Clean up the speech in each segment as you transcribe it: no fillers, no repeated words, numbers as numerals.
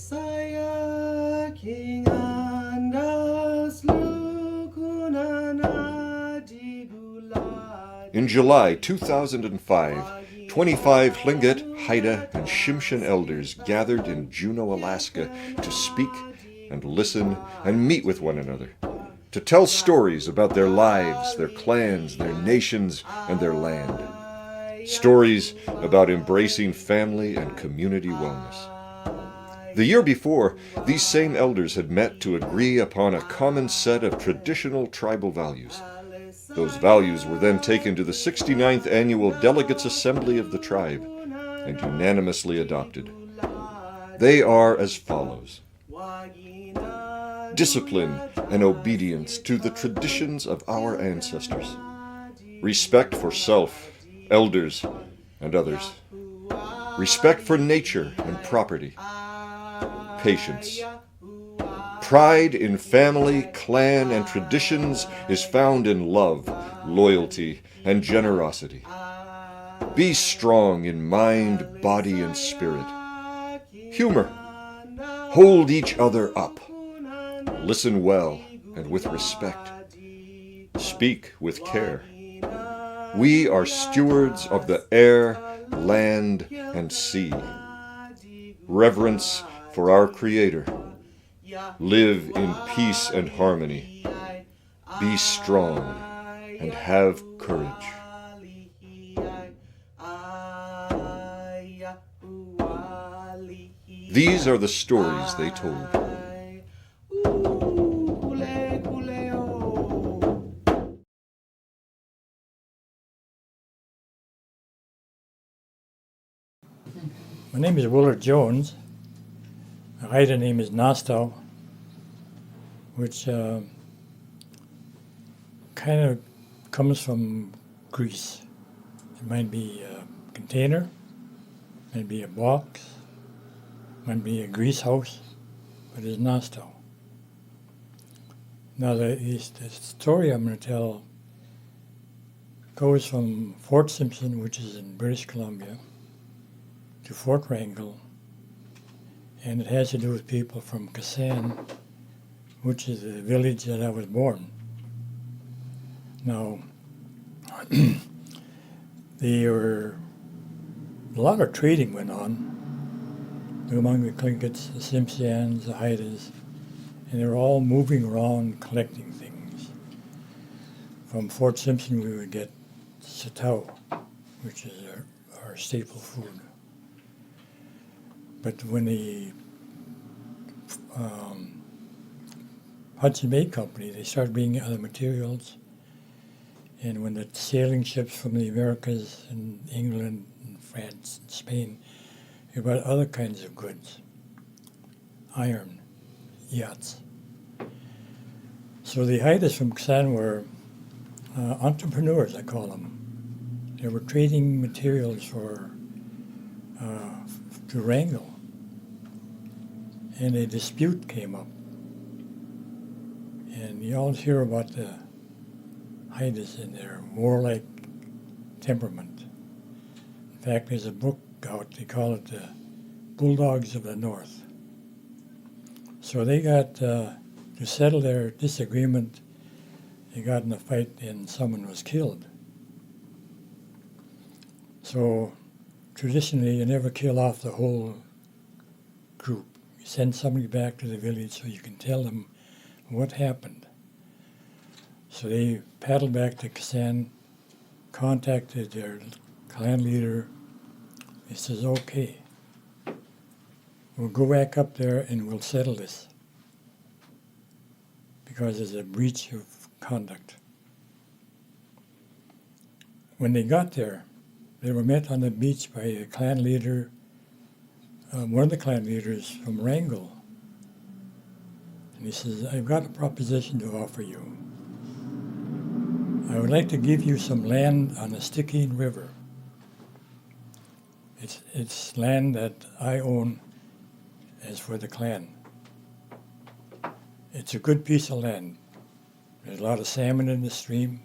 Saya king andas lukunana digula. In July 2005, 25 Tlingit, Haida and Tsimshian elders gathered in Juneau, Alaska to speak and listen and meet with one another, to tell stories about their lives, their clans, their nations, and their land. Stories about embracing family and community wellness. The year before, these same elders had met to agree upon a common set of traditional tribal values. Those values were then taken to the 69th Annual Delegates Assembly of the tribe and unanimously adopted. They are as follows: discipline and obedience to the traditions of our ancestors, respect for self, elders, and others, respect for nature and property, patience. Pride in family, clan, and traditions is found in love, loyalty, and generosity. Be strong in mind, body, and spirit. Humor. Hold each other up. Listen well and with respect. Speak with care. We are stewards of the air, land, and sea. Reverence for our Creator. Live in peace and harmony. Be strong and have courage. These are the stories they told. My name is Willard Jones. My Haida name is Nastaw, which kind of comes from Greece. It might be a container, might be a box, might be a grease house, but it's Nastaw. Now the story I'm going to tell goes from Fort Simpson, which is in British Columbia, to Fort Wrangell, and it has to do with people from Kasan, which is the village that I was born. Now, a lot of trading went on among the Tlingits, the Tsimshians, the Haidas, and they were all moving around collecting things. From Fort Simpson we would get satao, which is our staple food. But when the Hudson Bay Company, they started bringing other materials, and when the sailing ships from the Americas and England and France and Spain, they brought other kinds of goods, iron, yachts. So the Haidas from Kasan were entrepreneurs, I call them. They were trading materials to Wrangell. And a dispute came up. And you all hear about the Haidas and their warlike temperament. In fact, there's a book out, they call it the Bulldogs of the North. So they got, to settle their disagreement, they got in a fight and someone was killed. So traditionally, you never kill off the whole group. You send somebody back to the village so you can tell them what happened. So they paddled back to Kasan, contacted their clan leader. He says, okay, we'll go back up there and we'll settle this because there's a breach of conduct. When they got there, they were met on the beach by a clan leader, one of the clan leaders from Wrangell. And he says, I've got a proposition to offer you. I would like to give you some land on the Stikine River. It's land that I own as for the clan. It's a good piece of land. There's a lot of salmon in the stream.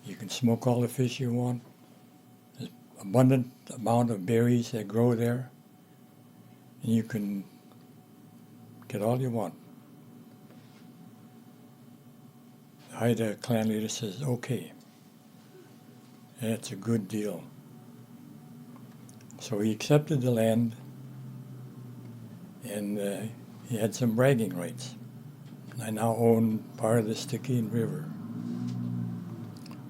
You can smoke all the fish you want. There's abundant amount of berries that grow there. And you can Get all you want. The Haida clan leader says, okay. That's a good deal. So he accepted the land, and he had some bragging rights. I now own part of the Stikine River.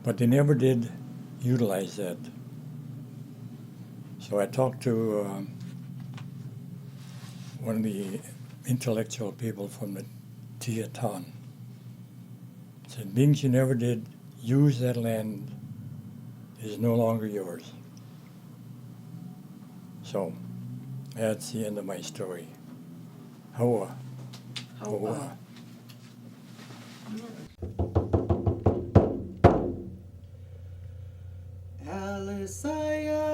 But they never did utilize that. So I talked to one of the intellectual people from the Tiatan. Said, being you never did use that land, it is no longer yours. So that's the end of my story. Hoa. Hoa. Alisaya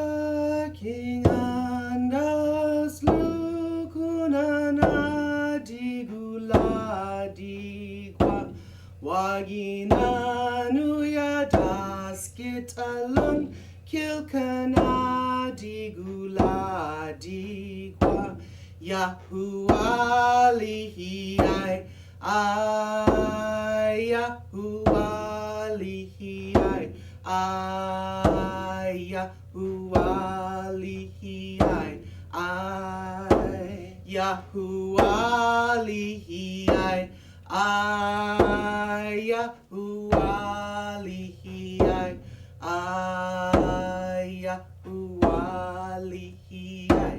King Andas Lukunana Digula Digwa Waginanuya Daskitalun Kilkana Digula Digwa Yahuwah Lihiyai Yahuwah Lihiyai Yahuwah Lihiyai Yahuwah Lihiyai Yahuwah Lihiyai Yahuwah Lihiyai